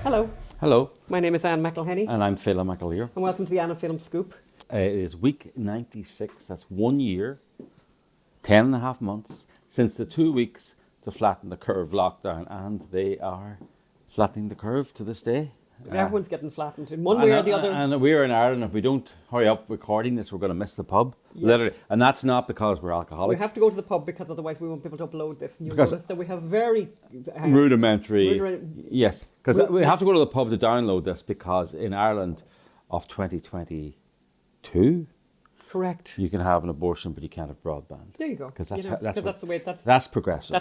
Hello, Hello, my name is Anne McElhenney and I'm Phil McAleer. and welcome to the Anna Film Scoop. It is week 96, that's 1 year, 10 and a half months since the 2 weeks to flatten the curve lockdown, and they are flattening the curve to this day. Everyone's getting flattened in one way or the other. And we're in Ireland. If we don't hurry up recording this, we're going to miss the pub. Yes. Literally. And that's not because we're alcoholics. We have to go to the pub because otherwise we won't be able to upload this. And you'll Because- notice that we have very Rudimentary. Yes, because we have to yes. go to the pub to download this because in Ireland of 2022, correct. you can have an abortion, but you can't have broadband. There you go. Because that's the way that's progressive.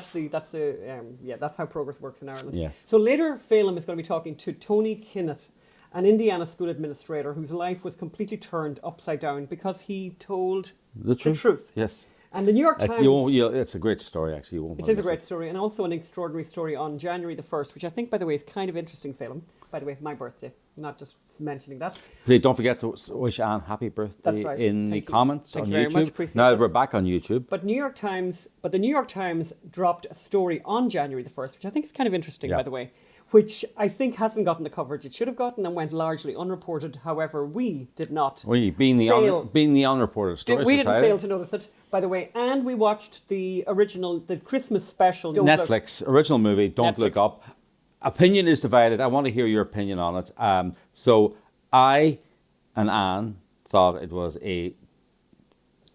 that's how progress works in Ireland. Yes. So later, Phelim is going to be talking to Tony Kinnett, an Indiana school administrator whose life was completely turned upside down because he told the truth. Yes. And the New York Times. It's a great story, actually. You won't It is a miss great story, and also an extraordinary story on January the 1st, which I think, by the way, is kind of interesting, Phelim. By the way, my birthday, not just mentioning that. Please don't forget to wish Anne happy birthday That's right. in the Thank you. comments Thank on you very much. YouTube. Appreciate Now that. we're back on YouTube. But the New York Times dropped a story on January the 1st, which I think is kind of interesting, by the way, which I think hasn't gotten the coverage it should have gotten and went largely unreported. However, we did not. Being the unreported story We didn't society. fail to notice it, by the way. And we watched the Christmas special. Netflix, original movie, Don't Look Up. Opinion is divided. I want to hear your opinion on it. So I and Anne thought it was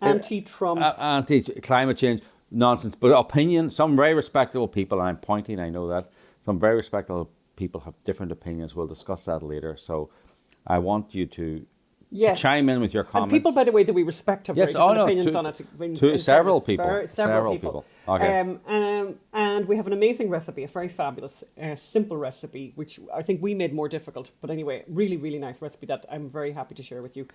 anti-Trump. Anti-climate change nonsense. But opinion, some very respectable people, and I'm pointing, I know that, some very respectable people have different opinions. We'll discuss that later. So I want you to chime in with your comments. And people, by the way, that we respect have very different opinions on it. Several people. Okay. And we have an amazing recipe, a very fabulous, simple recipe, which I think we made more difficult. But anyway, really, really nice recipe that I'm very happy to share with you.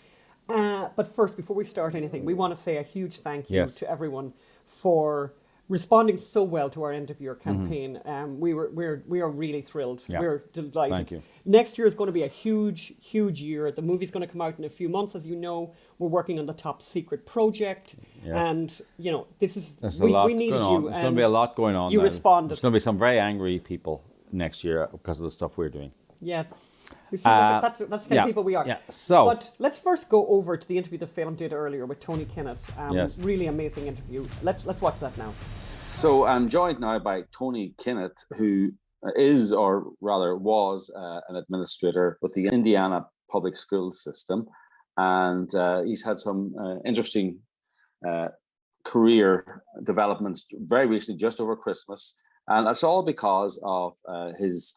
But first, before we start anything, we want to say a huge thank you to everyone for responding so well to our end of year campaign. We are really thrilled. Yeah. We're delighted. Thank you. Next year is going to be a huge year. The movie's going to come out in a few months, as you know. We're working on the top secret project, and this is we needed you. There's going to be a lot going on. You responded. There's going to be some very angry people next year because of the stuff we're doing. Yeah. You see, that's the kind of people we are. Yeah. So, but let's first go over to the interview that Phelim did earlier with Tony Kinnett. Really amazing interview. Let's watch that now. So I'm joined now by Tony Kinnett, who is, or rather was, an administrator with the Indiana public school system. And he's had some interesting career developments very recently, just over Christmas. And that's all because of his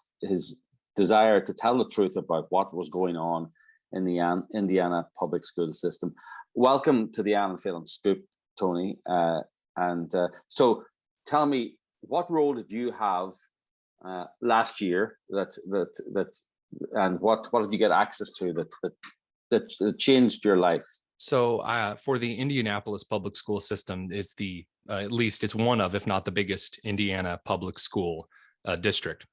desire to tell the truth about what was going on in the Indiana public school system. Welcome to the Anna Film Scoop, Tony. So tell me, what role did you have last year and what did you get access to that changed your life? So for the Indianapolis public school system is at least it's one of, if not the biggest Indiana public school district.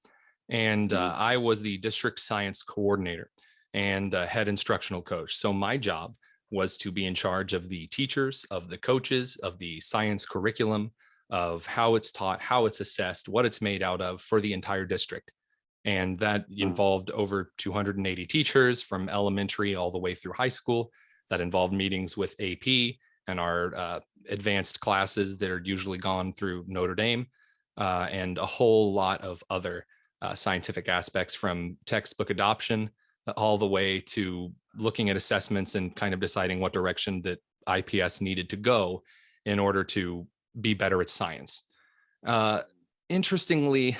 And I was the district science coordinator and head instructional coach. So my job was to be in charge of the teachers, of the coaches, of the science curriculum, of how it's taught, how it's assessed, what it's made out of for the entire district. And that involved over 280 teachers from elementary all the way through high school. That involved meetings with AP and our advanced classes that are usually gone through Notre Dame, and a whole lot of other scientific aspects, from textbook adoption all the way to looking at assessments and kind of deciding what direction that IPS needed to go in order to be better at science. Interestingly,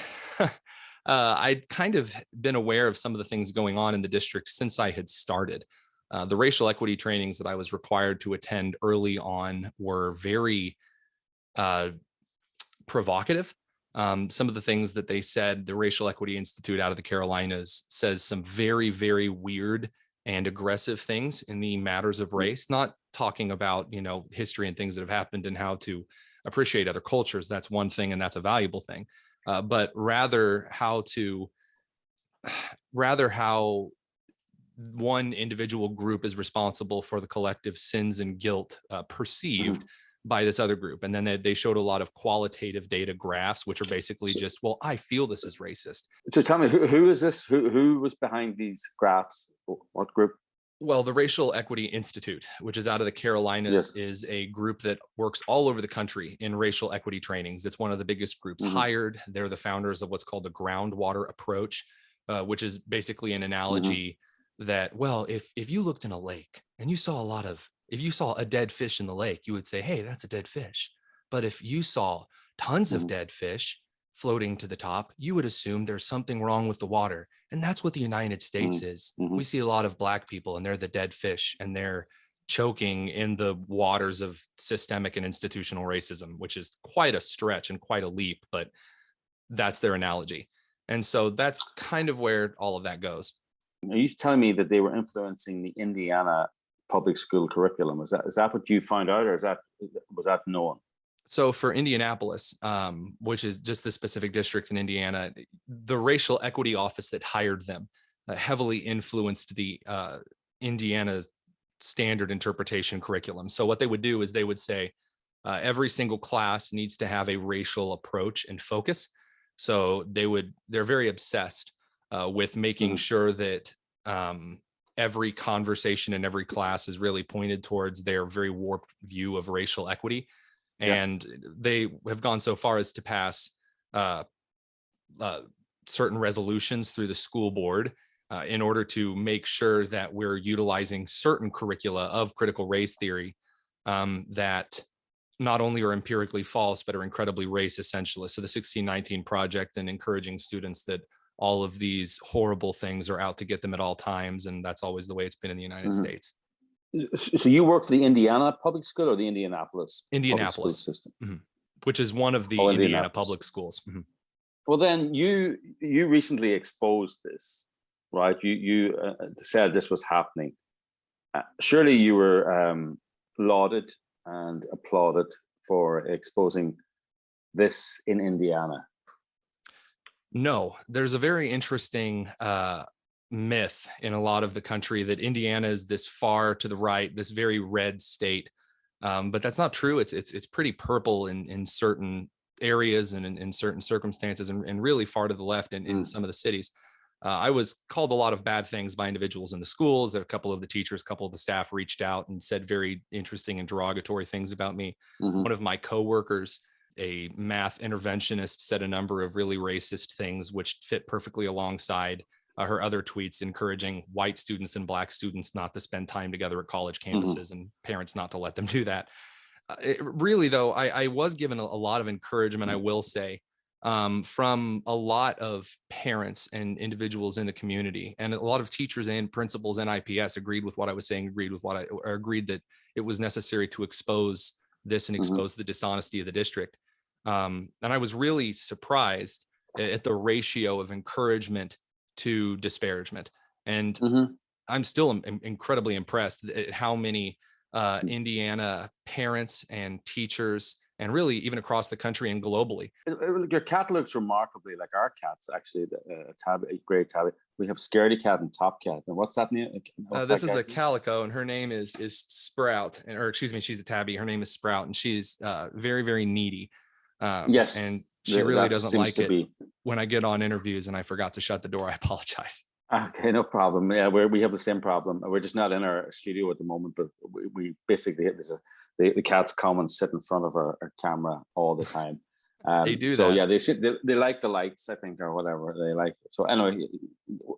I'd kind of been aware of some of the things going on in the district since I had started. The racial equity trainings that I was required to attend early on were very provocative. Some of the things that they said, the Racial Equity Institute out of the Carolinas says some very, very weird and aggressive things in the matters of race, not talking about, history and things that have happened and how to appreciate other cultures. That's one thing, and that's a valuable thing. But rather how one individual group is responsible for the collective sins and guilt perceived by this other group. And then they showed a lot of qualitative data graphs, which are basically just, well, I feel this is racist. So tell me, who is this? Who was behind these graphs? What group? Well, the Racial Equity Institute, which is out of the Carolinas, Yes. is a group that works all over the country in racial equity trainings. It's one of the biggest groups hired. They're the founders of what's called the groundwater approach, which is basically an analogy that, well, if you looked in a lake and you saw if you saw a dead fish in the lake, you would say, hey, that's a dead fish. But if you saw tons of dead fish floating to the top, you would assume there's something wrong with the water. And that's what the United States is. We see a lot of Black people and they're the dead fish and they're choking in the waters of systemic and institutional racism, which is quite a stretch and quite a leap, but that's their analogy. And so that's kind of where all of that goes. Are you telling me that they were influencing the Indiana public school curriculum? Is that what you found out, or was that known? So for Indianapolis, which is just the specific district in Indiana, the racial equity office that hired them heavily influenced the Indiana standard interpretation curriculum. So what they would do is they would say every single class needs to have a racial approach and focus. So they're very obsessed with making sure that every conversation in every class is really pointed towards their very warped view of racial equity. And they have gone so far as to pass certain resolutions through the school board in order to make sure that we're utilizing certain curricula of critical race theory that not only are empirically false, but are incredibly race essentialist. So the 1619 Project, and encouraging students that all of these horrible things are out to get them at all times. And that's always the way it's been in the United States. So you work for the Indiana public school or the Indianapolis public school system? Which is one of the Indiana public schools. Well, then you recently exposed this, right? You said this was happening. Surely you were lauded and applauded for exposing this in Indiana. No, there's a very interesting myth in a lot of the country that Indiana is this far to the right, this very red state, but that's not true. It's pretty purple in certain areas and in certain circumstances, and really far to the left in some of the cities. I was called a lot of bad things by individuals in the schools. A couple of the teachers, a couple of the staff reached out and said very interesting and derogatory things about me. One of my coworkers, a math interventionist, said a number of really racist things, which fit perfectly alongside her other tweets encouraging white students and Black students not to spend time together at college campuses and parents not to let them do that. Really, though, I was given a lot of encouragement, I will say, from a lot of parents and individuals in the community, and a lot of teachers and principals and IPS agreed with what I was saying, agreed that it was necessary to expose this and expose the dishonesty of the district. And I was really surprised at the ratio of encouragement to disparagement. And I'm still incredibly impressed at how many Indiana parents and teachers, and really even across the country and globally. Your cat looks remarkably like our cats, actually. The gray tabby. We have Scaredy Cat and Top Cat. And what's that name? This is a calico, and her name is Sprout, or excuse me, she's a tabby. Her name is Sprout, and she's very, very needy. Yes, and she really doesn't like it when I get on interviews and I forgot to shut the door. I apologize. Okay, no problem. Yeah, we have the same problem. We're just not in our studio at the moment, but we basically the cats come and sit in front of our camera all the time. They do so that. Yeah, they like the lights, I think, or whatever they like. So anyway,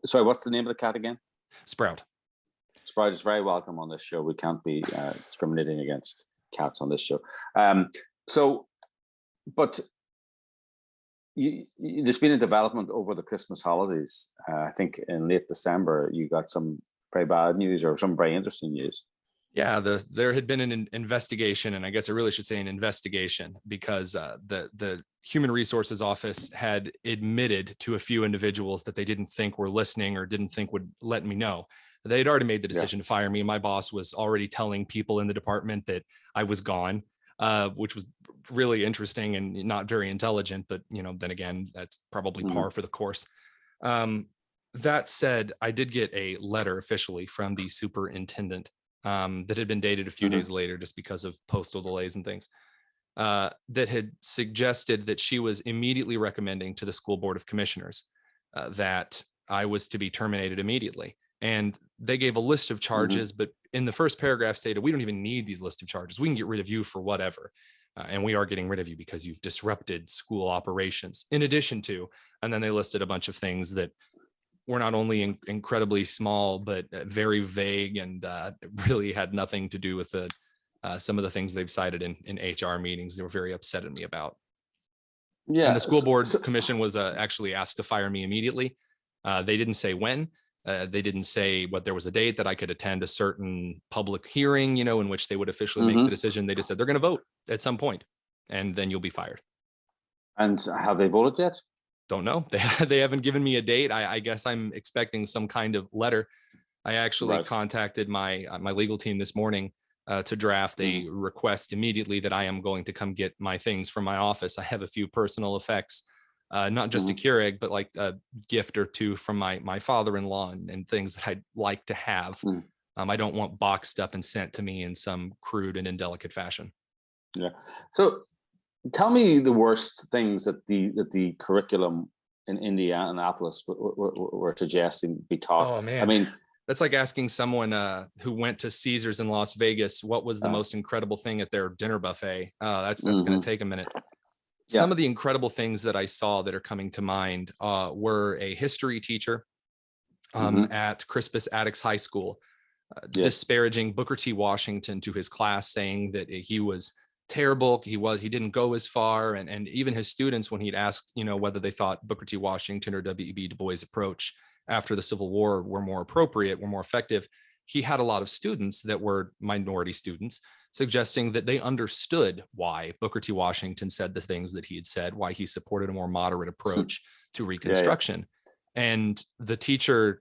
sorry, what's the name of the cat again? Sprout. Sprout is very welcome on this show. We can't be discriminating against cats on this show. But there's been a development over the Christmas holidays. I think in late December, you got some very bad news or some very interesting news. Yeah, there had been an investigation, and I guess I really should say an investigation, because the Human Resources Office had admitted to a few individuals that they didn't think were listening or didn't think would let me know. They had already made the decision to fire me. My boss was already telling people in the department that I was gone, which was really interesting and not very intelligent, but then again, that's probably par for the course. That said, I did get a letter officially from the superintendent that had been dated a few days later just because of postal delays and things, that had suggested that she was immediately recommending to the school board of commissioners that I was to be terminated immediately. And they gave a list of charges, but in the first paragraph stated, we don't even need these list of charges. We can get rid of you for whatever. And we are getting rid of you because you've disrupted school operations in addition to, and then they listed a bunch of things that were not only incredibly small, but very vague and really had nothing to do with some of the things they've cited in HR meetings. They were very upset at me about. Yeah. And the school board commission was actually asked to fire me immediately. They didn't say when. They didn't say what there was a date that I could attend a certain public hearing, in which they would officially make the decision. They just said they're going to vote at some point, and then you'll be fired. And have they voted yet? Don't know. They haven't given me a date. I guess I'm expecting some kind of letter. I actually contacted my legal team this morning to draft a request immediately that I am going to come get my things from my office. I have a few personal effects, not just a Keurig, but like a gift or two from my father-in-law and things that I'd like to have. I don't want boxed up and sent to me in some crude and indelicate fashion. Yeah. So tell me the worst things that the curriculum in Indianapolis were suggesting be taught. Oh man. I mean, that's like asking someone who went to Caesars in Las Vegas what was the most incredible thing at their dinner buffet. That's going to take a minute. Yeah. Some of the incredible things that I saw that are coming to mind were a history teacher at Crispus Attucks High School disparaging Booker T. Washington to his class, saying that he was terrible. He didn't go as far. And even his students, when he'd asked, whether they thought Booker T. Washington or W.E.B. Du Bois' approach after the Civil War were more appropriate, were more effective, he had a lot of students that were minority students suggesting that they understood why Booker T. Washington said the things that he had said, why he supported a more moderate approach to Reconstruction. And the teacher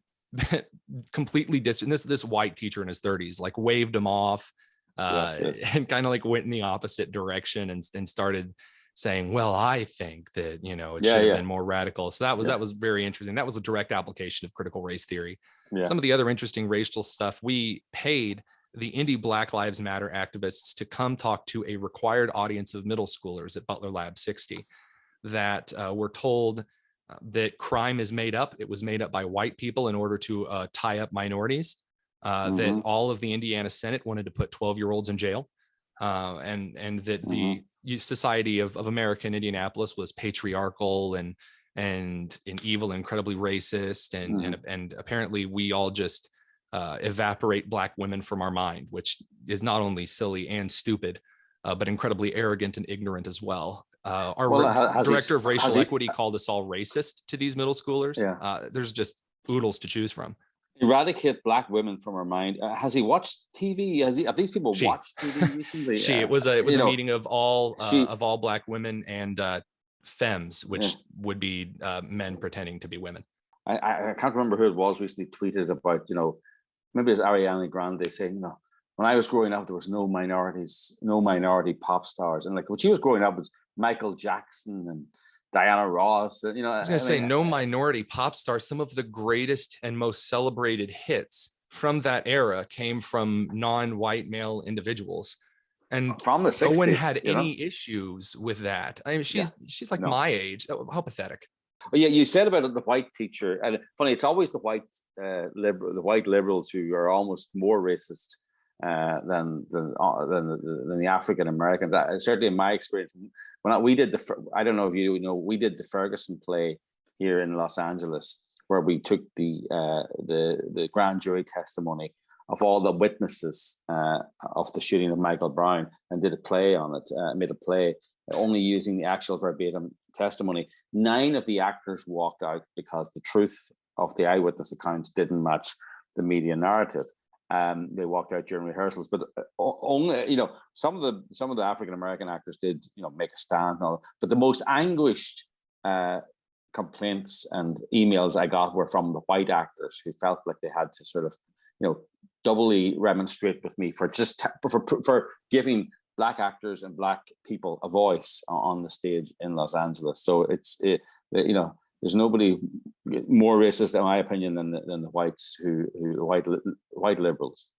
completely this white teacher in his 30s, like waved him off and kind of like went in the opposite direction and started saying, well, I think that, it should have been more radical. So that was very interesting. That was a direct application of critical race theory. Yeah. Some of the other interesting racial stuff, we paid the Indy Black Lives Matter activists to come talk to a required audience of middle schoolers at Butler Lab 60 that were told that crime is made up. It was made up by white people in order to tie up minorities, that all of the Indiana Senate wanted to put 12-year-olds in jail, and that the society of American Indianapolis was patriarchal and evil and incredibly racist. And apparently we all just evaporate Black women from our mind, which is not only silly and stupid, but incredibly arrogant and ignorant as well. Our director of racial equity called us all racist to these middle schoolers. There's just oodles to choose from. Eradicate Black women from our mind. Has he watched TV? Have these people watched TV recently? It was a meeting of all Black women and femmes, which would be men pretending to be women. I can't remember who it was recently tweeted about, maybe it's Ariana Grande saying, when I was growing up, there was no minority pop stars. And like when she was growing up, it was Michael Jackson and Diana Ross. I was going to say no minority pop stars. Some of the greatest and most celebrated hits from that era came from non-white male individuals. And from the 60s, no one had any issues with that. I mean, she's like my age. How pathetic. Well, yeah, you said about the white teacher, and funny, it's always the white liberals who are almost more racist than the African Americans. Certainly, in my experience, when we did I don't know if you know, we did the Ferguson play here in Los Angeles, where we took the grand jury testimony of all the witnesses of the shooting of Michael Brown and did a play on it, made a play only using the actual verbatim testimony. 9 of the actors walked out because the truth of the eyewitness accounts didn't match the media narrative. They walked out during rehearsals, but only some of the African American actors did make a stand and all, but the most anguished complaints and emails I got were from the white actors who felt like they had to sort of doubly remonstrate with me for giving Black actors and Black people a voice on the stage in Los Angeles. So there's nobody more racist, in my opinion, than the whites, white liberals.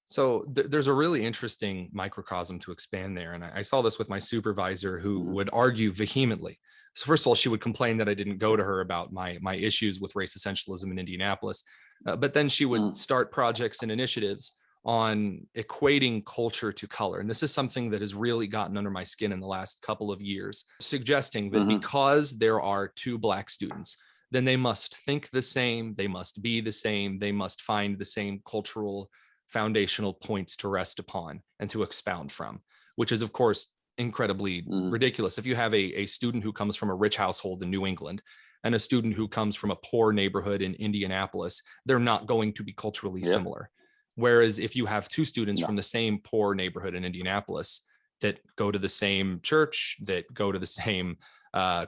So there's a really interesting microcosm to expand there. And I saw this with my supervisor, who would argue vehemently. So first of all, she would complain that I didn't go to her about my issues with race essentialism in Indianapolis. But then she would start projects and initiatives on equating culture to color. And this is something that has really gotten under my skin in the last couple of years, suggesting that because there are two Black students, then they must think the same, they must be the same, they must find the same cultural foundational points to rest upon and to expound from, which is, of course, incredibly ridiculous. If you have a student who comes from a rich household in New England and a student who comes from a poor neighborhood in Indianapolis, they're not going to be culturally similar. Whereas if you have two students from the same poor neighborhood in Indianapolis that go to the same church, that go to the same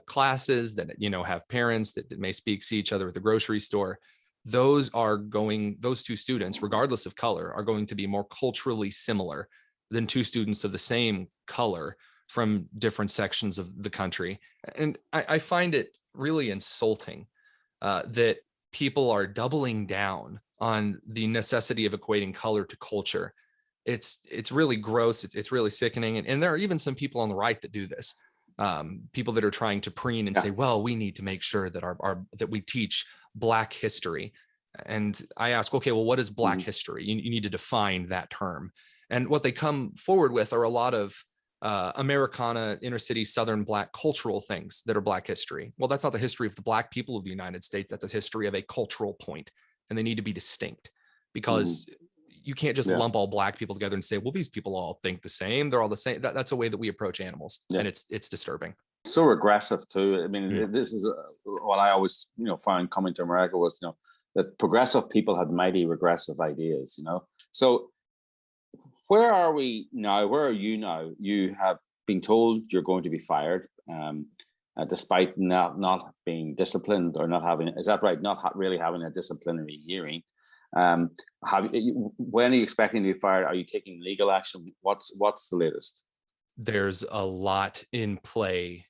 classes, that, you know, have parents that may see each other at the grocery store, those two students, regardless of color, are going to be more culturally similar than two students of the same color from different sections of the country. And I find it really insulting that people are doubling down on the necessity of equating color to culture. It's really gross. It's really sickening. And there are even some people on the right that do this. People that are trying to preen and say, well, we need to make sure that that we teach Black history. And I ask, okay, well, what is Black history? You need to define that term. And what they come forward with are a lot of Americana, inner city, Southern Black cultural things that are Black history. Well, that's not the history of the Black people of the United States. That's a history of a cultural point, and they need to be distinct, because you can't just lump all Black people together and say, well, these people all think the same. They're all the same. That's a way that we approach animals, and it's disturbing. So regressive too. I mean, this is what I always, found coming to America was, that progressive people had mighty regressive ideas, So where are we now? Where are you now? You have been told you're going to be fired, despite not being disciplined or not having, is that right? Not really having a disciplinary hearing. When are you expecting to be fired? Are you taking legal action? What's the latest? There's a lot in play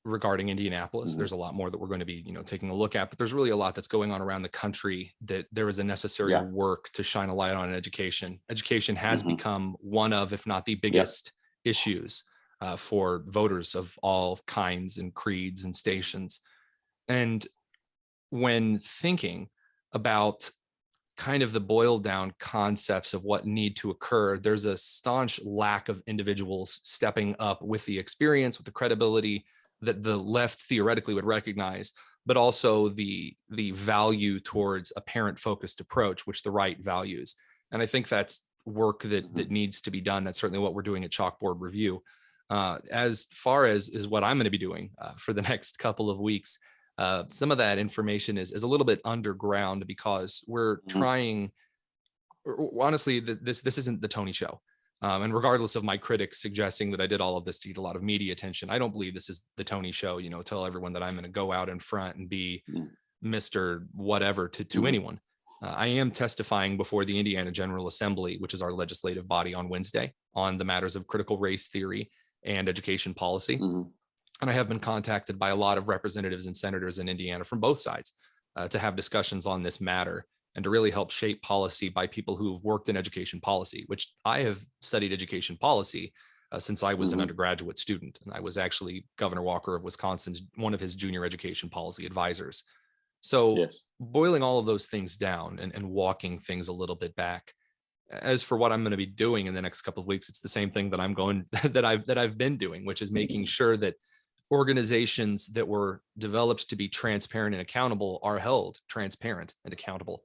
regarding Indianapolis. There's a lot more that we're going to be, taking a look at, but there's really a lot that's going on around the country that there is a necessary work to shine a light on in education. Education has become one of, if not the biggest issues for voters of all kinds and creeds and stations. And when thinking about kind of the boiled down concepts of what need to occur, there's a staunch lack of individuals stepping up with the experience, with the credibility that the left theoretically would recognize, but also the value towards a parent-focused approach, which the right values. And I think that's work that needs to be done. That's certainly what we're doing at Chalkboard Review. As far as what I'm going to be doing for the next couple of weeks, some of that information is a little bit underground, because we're trying, honestly, this isn't the Tony show. And regardless of my critics suggesting that I did all of this to get a lot of media attention, I don't believe this is the Tony show, tell everyone that I'm going to go out in front and be Mr. whatever to anyone. I am testifying before the Indiana General Assembly, which is our legislative body, on Wednesday on the matters of critical race theory and education policy. And I have been contacted by a lot of representatives and senators in Indiana from both sides to have discussions on this matter and to really help shape policy by people who have worked in education policy, which I have studied education policy since I was an undergraduate student. And I was actually Governor Walker of Wisconsin's, one of his junior education policy advisors. So boiling all of those things down and walking things a little bit back. As for what I'm going to be doing in the next couple of weeks, it's the same thing that I've been doing, which is making sure that organizations that were developed to be transparent and accountable are held transparent and accountable.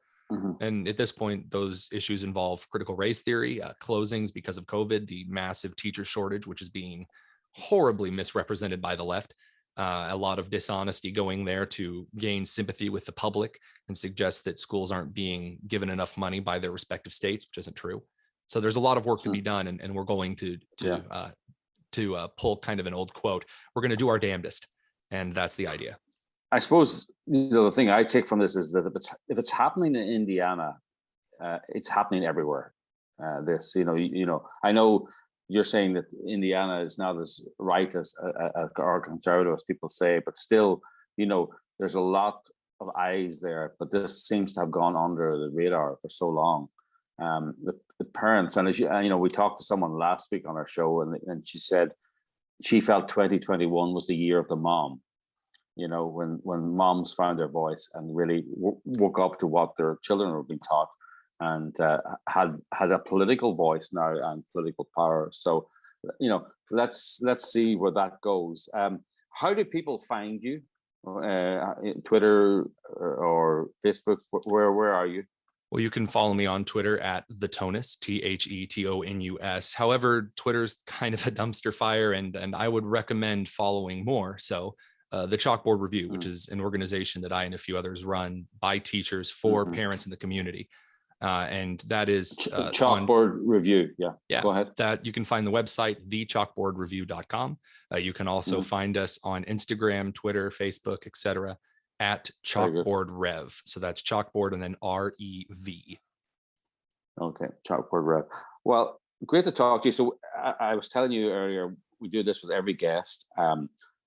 And at this point, those issues involve critical race theory, closings because of COVID, the massive teacher shortage, which is being horribly misrepresented by the left, a lot of dishonesty going there to gain sympathy with the public and suggest that schools aren't being given enough money by their respective states, which isn't true. So there's a lot of work to be done, and we're going to pull kind of an old quote. We're going to do our damnedest, and that's the idea. I suppose the thing I take from this is that if it's happening in Indiana, it's happening everywhere. I know you're saying that Indiana is not as right as or conservative as people say, but still, there's a lot of eyes there. But this seems to have gone under the radar for so long. the parents, and as you know, we talked to someone last week on our show, and she said she felt 2021 was the year of the mom. You know, when moms found their voice and really woke up to what their children were being taught, and had a political voice now and political power. So, you know, let's see where that goes. How do people find you? Twitter or Facebook? Where are you? Well, you can follow me on Twitter at @thetonus, THETONUS. However, Twitter's kind of a dumpster fire, and I would recommend following more. So the Chalkboard Review, which is an organization that I and a few others run by teachers for parents in the community. And that is Chalkboard Review. Yeah. Go ahead. That you can find the website, thechalkboardreview.com. You can also find us on Instagram, Twitter, Facebook, etc. at Chalkboard Rev. So that's Chalkboard and then REV. Okay, Chalkboard Rev. Well, great to talk to you. So I was telling you earlier, we do this with every guest.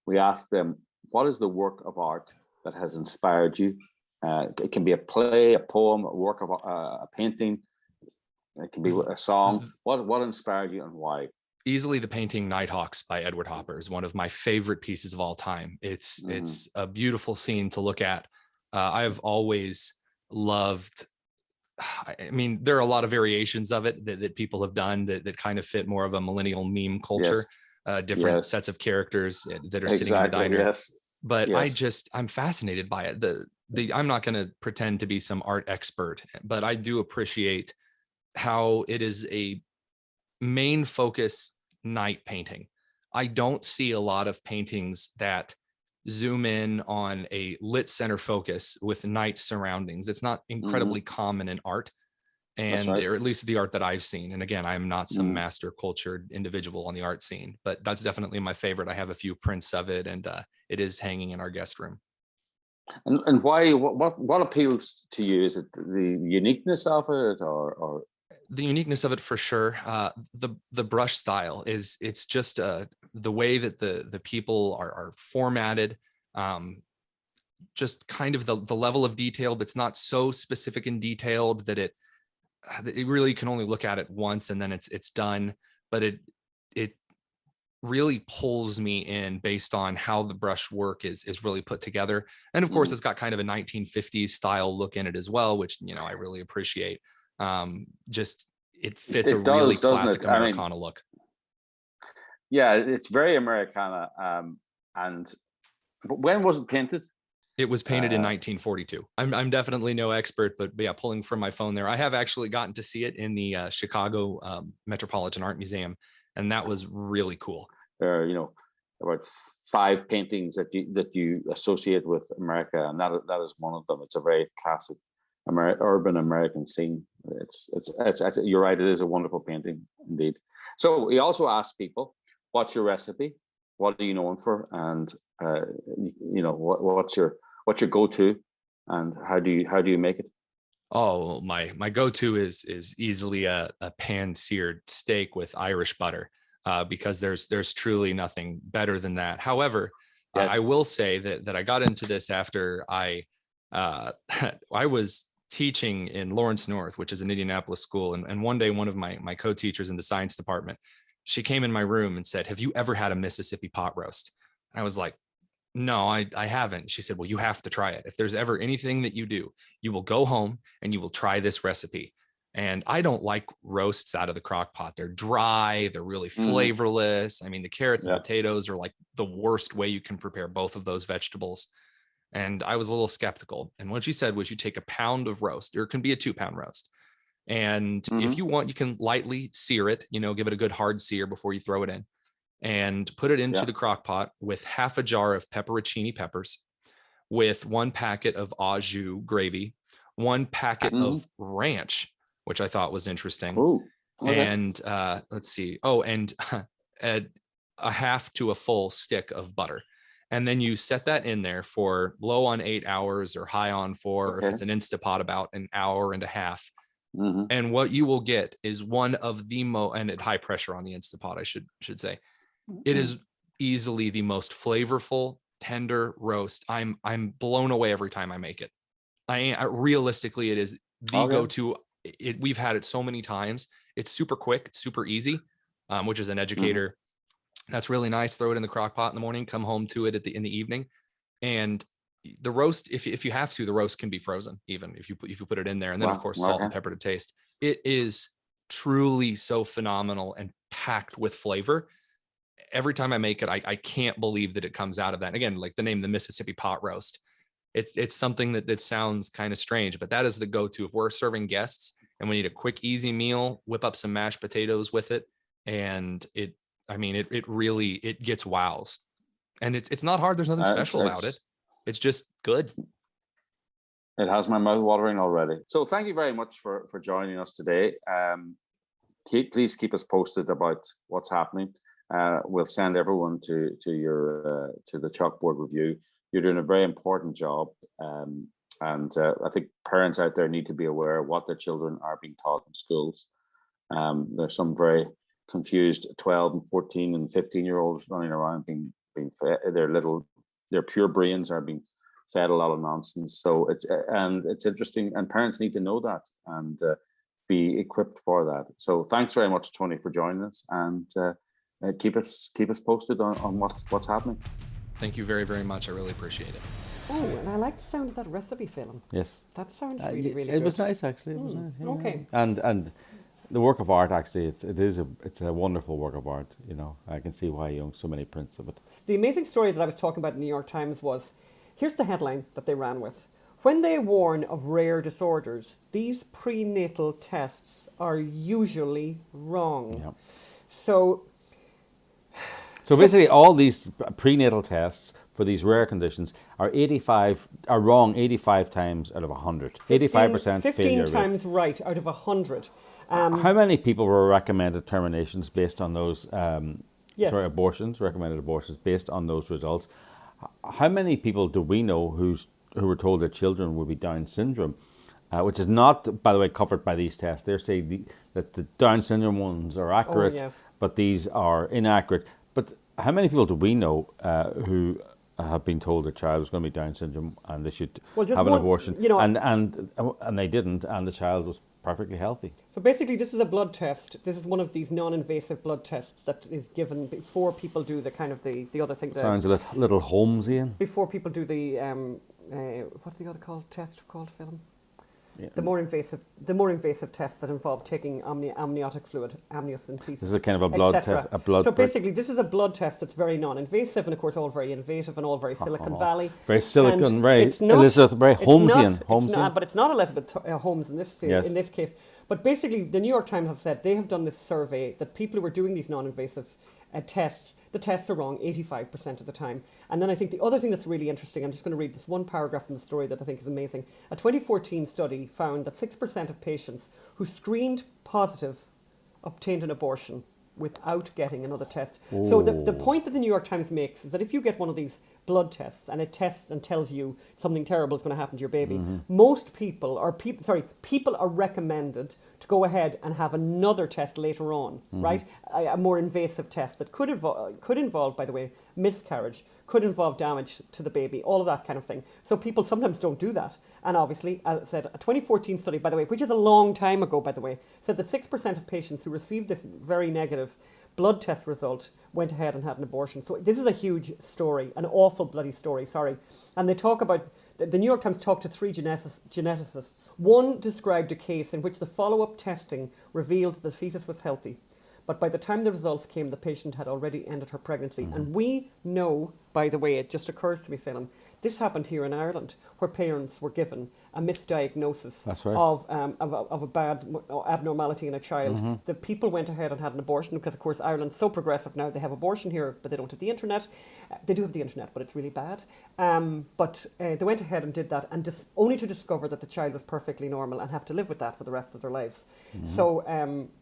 We ask them, what is the work of art that has inspired you? It can be a play, a poem, a work of a painting. It can be a song. What inspired you and why? Easily the painting Nighthawks by Edward Hopper is one of my favorite pieces of all time. It's a beautiful scene to look at. I've always loved, I mean, there are a lot of variations of it that people have done that kind of fit more of a millennial meme culture, different sets of characters that are sitting in the diner. But I'm fascinated by it. I'm not going to pretend to be some art expert, but I do appreciate how it is a main focus night painting. I don't see a lot of paintings that zoom in on a lit center focus with night surroundings. It's not incredibly common in art, and or at least the art that I've seen. And again, I'm not some master cultured individual on the art scene, but that's definitely my favorite. I have a few prints of it, and it is hanging in our guest room. And why? What appeals to you? Is it the uniqueness of it, or the uniqueness of it for sure? The brush style it's just the way that the people are formatted, just kind of the level of detail that's not so specific and detailed that it really can only look at it once and then it's done. But it really pulls me in based on how the brush work is really put together. And of course, it's got kind of a 1950s style look in it as well, which, you know, I really appreciate. Just it fits a really classic Americana look. Yeah, it's very Americana. But when was it painted? It was painted in 1942. I'm definitely no expert, but yeah, pulling from my phone there, I have actually gotten to see it in the Chicago Metropolitan Art Museum, and that was really cool. There are, you know, about 5 paintings that you associate with America, and that is one of them. It's a very classic urban American scene. It's you're right. It is a wonderful painting indeed. So we also ask people, what's your recipe? What are you known for? And you know, what's your go-to, and how do you make it? Oh, my go-to is easily a pan-seared steak with Irish butter, because there's truly nothing better than that. However, I will say that I got into this after I was teaching in Lawrence North, which is an Indianapolis school, and one day one of my co-teachers in the science department, she came in my room and said, "Have you ever had a Mississippi pot roast?" And I was like, "No, I haven't." She said, "Well, you have to try it. If there's ever anything that you do, you will go home and you will try this recipe." And I don't like roasts out of the crock pot. They're dry. They're really flavorless. I mean, the carrots and potatoes are like the worst way you can prepare both of those vegetables. And I was a little skeptical. And what she said was, you take a pound of roast, or it can be a 2-pound roast. And if you want, you can lightly sear it, you know, give it a good hard sear before you throw it in, and put it into the crock pot with half a jar of pepperoncini peppers, with 1 packet of au jus gravy, 1 packet of ranch, which I thought was interesting. Ooh, okay. And let's see. Oh, and a half to a full stick of butter. And then you set that in there for low on 8 hours or high on 4, or if it's an Instapot, about an hour and a half. And what you will get is one of the and at high pressure on the Instapot, I should say, it is easily the most flavorful, tender roast. I'm blown away every time I make it. Realistically, it is the go-to. we've had it so many times. It's super quick, it's super easy, which is an educator. That's really nice. Throw it in the crock pot in the morning, come home to it in the evening. And the roast, if you have to, the roast can be frozen, even if you put it in there. And then of course, salt and pepper to taste. It is truly so phenomenal and packed with flavor. Every time I make it, I can't believe that it comes out of that. Again, like the name, the Mississippi pot roast. It's something that sounds kind of strange, but that is the go-to. If we're serving guests and we need a quick, easy meal, whip up some mashed potatoes with it. And it really gets wows. And it's not hard. There's nothing special about it. It's just good. It has my mouth watering already. So thank you very much for joining us today. Please keep us posted about what's happening. We'll send everyone to the Chalkboard review. You're doing a very important job. And I think parents out there need to be aware of what their children are being taught in schools. There's some very confused 12 and 14 and 15-year-olds running around being fed, their pure brains are being fed a lot of nonsense. So it's interesting, and parents need to know that and be equipped for that. So thanks very much, Tony, for joining us, and keep us posted on what's happening. Thank you very, very much. I really appreciate it. Oh, and I like the sound of that recipe film. Yes. That sounds really, really it good. It was nice, actually. It was nice. Yeah, okay. Yeah. And the work of art, actually, it's a wonderful work of art. You know, I can see why you own so many prints of it. The amazing story that I was talking about in the New York Times was, here's the headline that they ran with. When they warn of rare disorders, these prenatal tests are usually wrong. Yeah. So basically, all these prenatal tests for these rare conditions are wrong 85 times out of 100. 85% 15 failure times right out of 100. How many people were recommended terminations based on those Yes. recommended abortions based on those results? How many people do we know who were told their children would be Down syndrome, which is not, by the way, covered by these tests? They're saying that the Down syndrome ones are accurate, but these are inaccurate. But how many people do we know who have been told their child was going to be Down syndrome and they should have an abortion, and they didn't, and the child was perfectly healthy? So basically, this is a blood test. This is one of these non-invasive blood tests that is given before people do the kind of the other thing. Sounds a little Holmesian. Before people do the what's the other test called, Phil? Yeah. The more invasive tests that involve taking amniotic fluid, amniocentesis. This is a kind of a blood test. So basically, this is a blood test that's very non-invasive, and of course, all very innovative and all very Silicon Valley. Very Silicon, and very Elizabeth, very Holmesian. But it's not Elizabeth Holmes in this case. But basically, the New York Times has said they have done this survey that people who are doing these non-invasive tests, the tests are wrong 85% of the time. And then I think the other thing that's really interesting, I'm just going to read this one paragraph from the story that I think is amazing. A 2014 study found that 6% of patients who screened positive obtained an abortion without getting another test. Ooh. So the point that the New York Times makes is that if you get one of these blood tests and it tests and tells you something terrible is going to happen to your baby, most people are recommended to go ahead and have another test later on, right? A more invasive test that could involve, by the way, miscarriage, could involve damage to the baby, all of that kind of thing. So people sometimes don't do that. And obviously, as I said, a 2014 study, by the way, which is a long time ago, by the way, said that 6% of patients who received this very negative blood test result went ahead and had an abortion. So this is a huge story, an awful bloody story, sorry. And they talk about, the New York Times talked to 3 geneticists. One described a case in which the follow-up testing revealed the fetus was healthy. But by the time the results came, the patient had already ended her pregnancy. And we know, by the way, it just occurs to me, Phelim, this happened here in Ireland, where parents were given a misdiagnosis of a bad abnormality in a child. The people went ahead and had an abortion because, of course, Ireland's so progressive now. They have abortion here, but they don't have the internet. They do have the internet, but it's really bad. But they went ahead and did that, and only to discover that the child was perfectly normal and have to live with that for the rest of their lives. So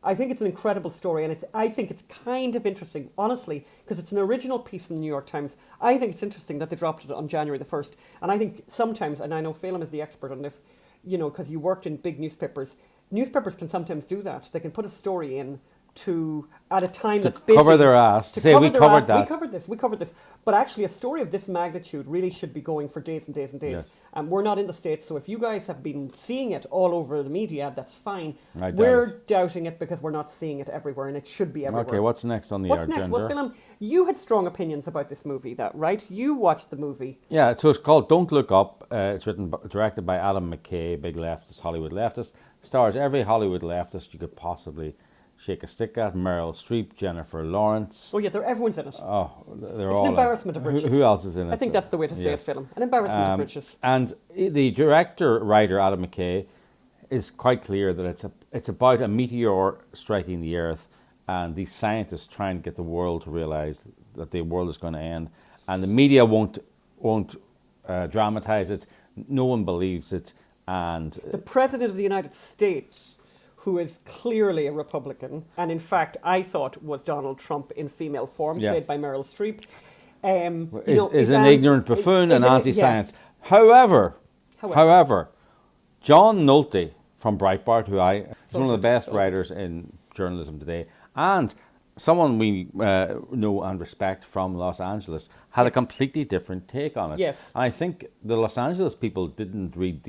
I think it's an incredible story, and I think it's kind of interesting, honestly, because it's an original piece from the New York Times. I think it's interesting that they dropped it on January the 1st. And I think sometimes, and I know Phelim is the expert on this, you know, because you worked in big newspapers. Newspapers can sometimes do that. They can put a story in to at a time that's busy. Cover their ass. To Say, cover we their covered ass. that. We covered this. But actually, a story of this magnitude really should be going for days and days and days. Yes. And we're not in the States, so if you guys have been seeing it all over the media, that's fine. I doubt We're it. doubting it because we're not seeing it everywhere, and it should be everywhere. Okay, what's next on the What's agenda? next? Well, Philip, you had strong opinions about this movie, right? You watched the movie. Yeah, so it's called Don't Look Up. It's directed by Adam McKay, big leftist, Hollywood leftist. Stars every Hollywood leftist you could possibly shake a stick at. Meryl Streep, Jennifer Lawrence. Oh yeah, everyone's in it. Oh, they're It's all an embarrassment of riches. Who else is in it? I think that's the way to say Yes. it, Philip. An embarrassment of riches. And the writer Adam McKay is quite clear that it's about a meteor striking the Earth, and these scientists trying to get the world to realize that the world is going to end, and the media won't dramatize it. No one believes it, and The President of the United States, who is clearly a Republican, and in fact I thought was Donald Trump in female form, Yeah. played by Meryl Streep, is an ignorant buffoon and anti-science. However, John Nolte from Breitbart, who is one of the best writers in journalism today, and someone we know and respect from Los Angeles, had a completely different take on it. Yes. And I think the Los Angeles people didn't read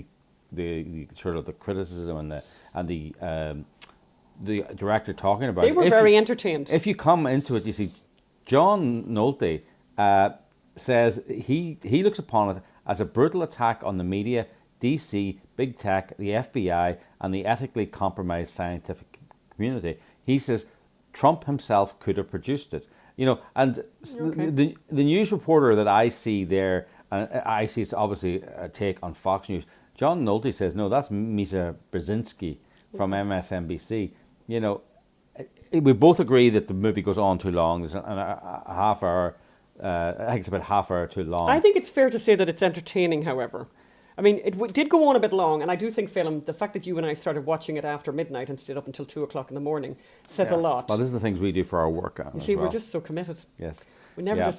the sort of the criticism and the director talking about it. They were very entertained. If you come into it, you see John Nolte says he looks upon it as a brutal attack on the media, DC, big tech, the FBI, and the ethically compromised scientific community. He says Trump himself could have produced it. And the news reporter that I see there, and I see it's obviously a take on Fox News, John Nolte says, no, that's Misa Brzezinski from MSNBC. We both agree that the movie goes on too long. There's a half hour, I think it's about half hour too long. I think it's fair to say that it's entertaining, however. I mean, it did go on a bit long, and I do think, Phelim, the fact that you and I started watching it after midnight and stayed up until 2 o'clock in the morning says a lot. Well, this is the things we do for our work. You see, we're just so committed. Yes.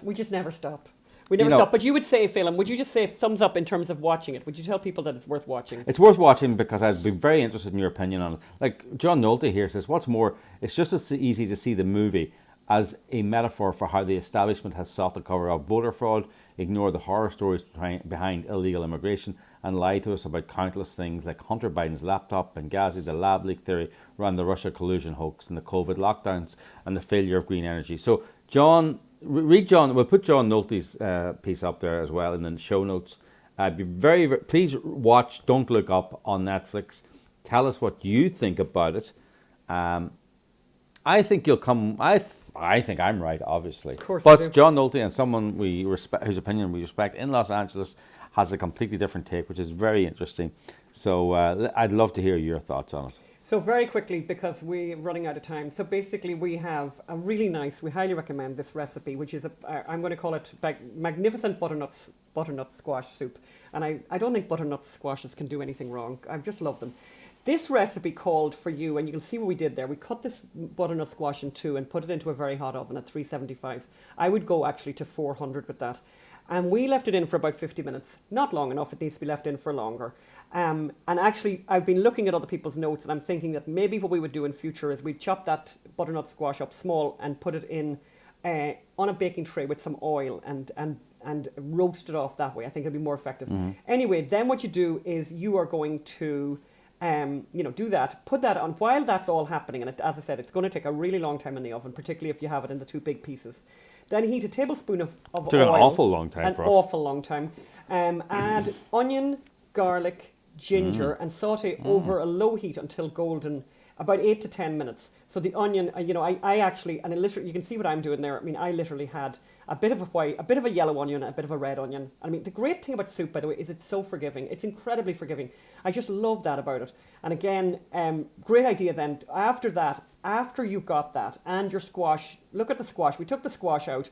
We just never stop. We never stop. But you would say, Phelim, would you just say thumbs up in terms of watching it? Would you tell people that it's worth watching? It's worth watching because I'd be very interested in your opinion on it. Like John Nolte here says, what's more, it's just as easy to see the movie as a metaphor for how the establishment has sought to cover up voter fraud, ignore the horror stories behind illegal immigration, and lie to us about countless things like Hunter Biden's laptop, Benghazi, the lab leak theory around the Russia collusion hoax, and the COVID lockdowns, and the failure of green energy. So, read John. We'll put John Nolte's piece up there as well in the show notes. Be please watch Don't Look Up on Netflix. Tell us what you think about it. I think you'll come. I think I'm right, obviously. Of course, but John Nolte and someone we respect, whose opinion we respect in Los Angeles, has a completely different take, which is very interesting. So I'd love to hear your thoughts on it. So very quickly, because we're running out of time. So basically we have a really nice, we highly recommend this recipe, which is, I'm going to call it magnificent butternut squash soup. And I don't think butternut squashes can do anything wrong. I just love them. This recipe called for you, and you can see what we did there. We cut this butternut squash in two and put it into a very hot oven at 375. I would go actually to 400 with that. And we left it in for about 50 minutes. Not long enough, it needs to be left in for longer. And actually, I've been looking at other people's notes, and I'm thinking that maybe what we would do in future is we'd chop that butternut squash up small and put it in on a baking tray with some oil and roast it off that way. I think it'd be more effective. Mm-hmm. Anyway, then what you do is you are going to do that, put that on while that's all happening. And as I said, it's going to take a really long time in the oven, particularly if you have it in the two big pieces. Then heat a tablespoon of oil. Took an awful long time for us. An awful long time. Add onion, garlic, ginger, and saute over a low heat until golden, about 8 to 10 minutes. So the onion, I actually, and literally, you can see what I'm doing there. I mean, I literally had a bit of a yellow onion, a bit of a red onion. I mean, the great thing about soup, by the way, is it's so forgiving. It's incredibly forgiving. I just love that about it. And again, great idea then. After you've got that and your squash, look at the squash. We took the squash out.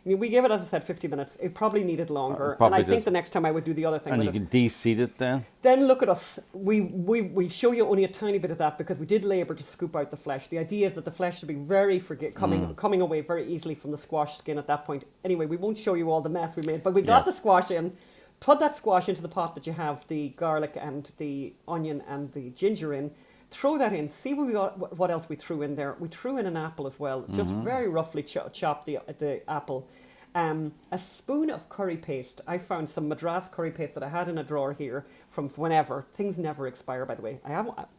I mean, we gave it, as I said, 50 minutes. It probably needed longer. And I think the next time I would do the other thing and with you can de-seed it then? Then look at us. We show you only a tiny bit of that because we did labour to scoop out the flesh. The idea is that the flesh should be very coming away very easily from the squash skin at that point. Anyway, we won't show you all the mess we made, but we got the squash in. Put that squash into the pot that you have the garlic and the onion and the ginger in. Throw that in. See what else we threw in there. We threw in an apple as well. Just very roughly chopped the apple. A spoon of curry paste. I found some Madras curry paste that I had in a drawer here from whenever. Things never expire, by the way.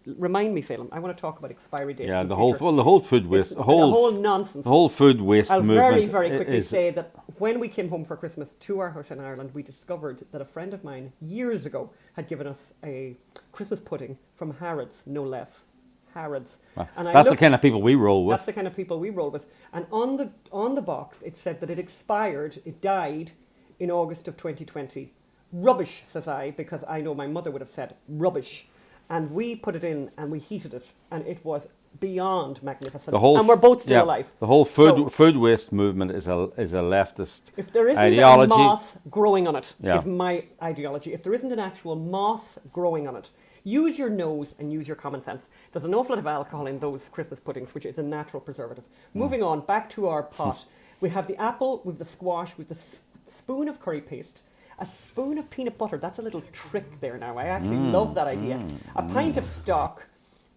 Remind me, Phelim. I want to talk about expiry dates. Yeah, in the future. whole food waste, the whole nonsense. The whole food waste I'll movement. very quickly say that when we came home for Christmas to our house in Ireland, we discovered that a friend of mine years ago had given us a Christmas pudding from Harrods, no less. Harrods. And that's the kind of people we roll with. That's the kind of people we roll with. And on the box, it said that it expired, it died in August of 2020. Rubbish, says I, because I know my mother would have said rubbish. And we put it in and we heated it, and it was beyond magnificent. And we're both still alive. The whole food waste movement is a leftist if there isn't ideology. A moss growing on it, is my ideology. If there isn't an actual moss growing on it, use your nose and use your common sense. There's an awful lot of alcohol in those Christmas puddings, which is a natural preservative. Moving on, back to our pot. We have the apple, with the squash, with the spoon of curry paste, a spoon of peanut butter. That's a little trick there now. I actually love that idea. A pint of stock,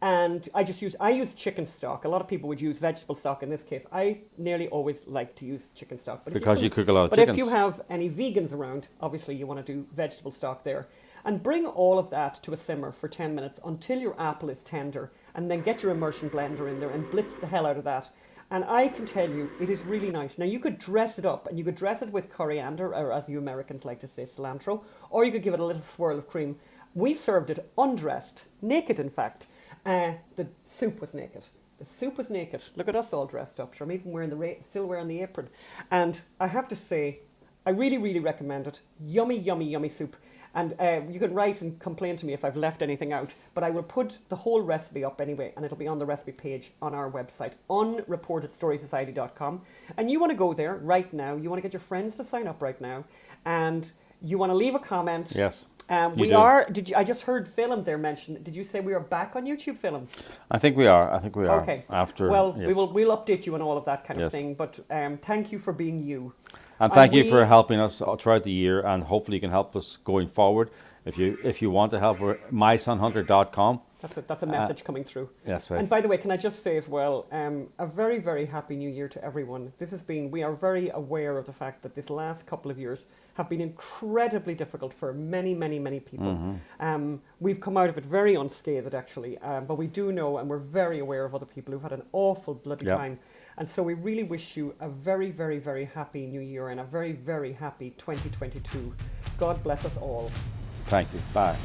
and I use chicken stock. A lot of people would use vegetable stock in this case. I nearly always like to use chicken stock. But because you cook a lot of chickens. But if you have any vegans around, obviously you want to do vegetable stock there. And bring all of that to a simmer for 10 minutes until your apple is tender, and then get your immersion blender in there and blitz the hell out of that. And I can tell you, it is really nice. Now, you could dress it up, and you could dress it with coriander, or as you Americans like to say, cilantro, or you could give it a little swirl of cream. We served it undressed, naked in fact. The soup was naked. The soup was naked. Look at us all dressed up. Sure, I'm even still wearing the apron. And I have to say, I really, really recommend it. Yummy, yummy, yummy soup. And you can write and complain to me if I've left anything out, but I will put the whole recipe up anyway, and it'll be on the recipe page on our website, unreportedstoriesociety.com. And you want to go there right now, you want to get your friends to sign up right now, and you want to leave a comment. Yes. I just heard Phelim there mention, did you say we are back on YouTube, Phelim? I think we are. Okay. We'll update you on all of that kind of thing, but thank you for being you. And thank you for helping us throughout the year, and hopefully you can help us going forward. If you want to help, we're mysonhunter.com. That's a message coming through. Yes, right. And by the way, can I just say as well, a very, very happy new year to everyone. We are very aware of the fact that this last couple of years have been incredibly difficult for many, many, many people. We've come out of it very unscathed, actually, but we do know, and we're very aware of other people who've had an awful bloody time. And so we really wish you a very, very, very happy new year and a very, very happy 2022. God bless us all. Thank you. Bye.